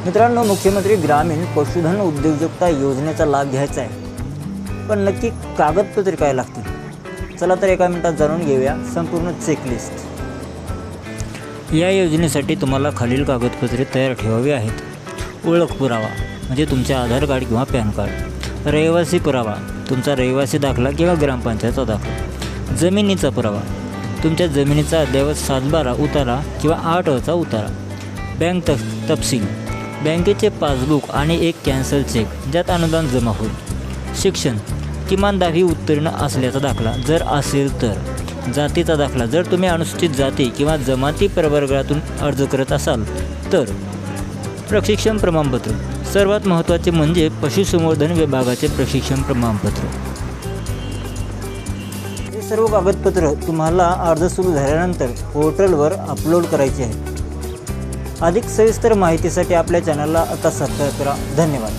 मित्रांनो, मुख्यमंत्री ग्रामीण पशुधन उद्योजकता योजनेचा लाभ घ्यायचा आहे, पण नक्की कागदपत्रे काय लागतील? चला तर एका मिनिटात जाणून घेऊया संपूर्ण चेकलिस्ट। या योजनेसाठी तुम्हाला खालील कागदपत्रे तयार ठेवावी आहेत। ओळख पुरावा म्हणजे तुमचे आधार कार्ड किंवा पॅन कार्ड, रहिवासी पुरावा तुमचा रहिवासी दाखला किंवा ग्रामपंचायतचा दाखला, जमिनीचा पुरावा तुमच्या जमिनीचा अद्ययावत 7/12 उतारा किंवा 8/चा उतारा, बँक तपशील बँकेचे पासबुक आणि एक कॅन्सल चेक ज्यात अनुदान जमा होईल, शिक्षण किमान 10वी उत्तीर्ण असल्याचा दाखला जर असेल तर, जातीचा दाखला जर तुम्ही अनुसूचित जाती किंवा जमाती प्रवर्गातून अर्ज करत असाल तर, प्रशिक्षण प्रमाणपत्र सर्वात महत्त्वाचे म्हणजे पशुसंवर्धन विभागाचे प्रशिक्षण प्रमाणपत्र। हे सर्व कागदपत्र तुम्हाला अर्ज सुरू झाल्यानंतर पोर्टलवर अपलोड करायचे आहे। अधिक सविस्तर माहितीसाठी आपल्या चॅनलला आता सबस्क्राईब करा। धन्यवाद।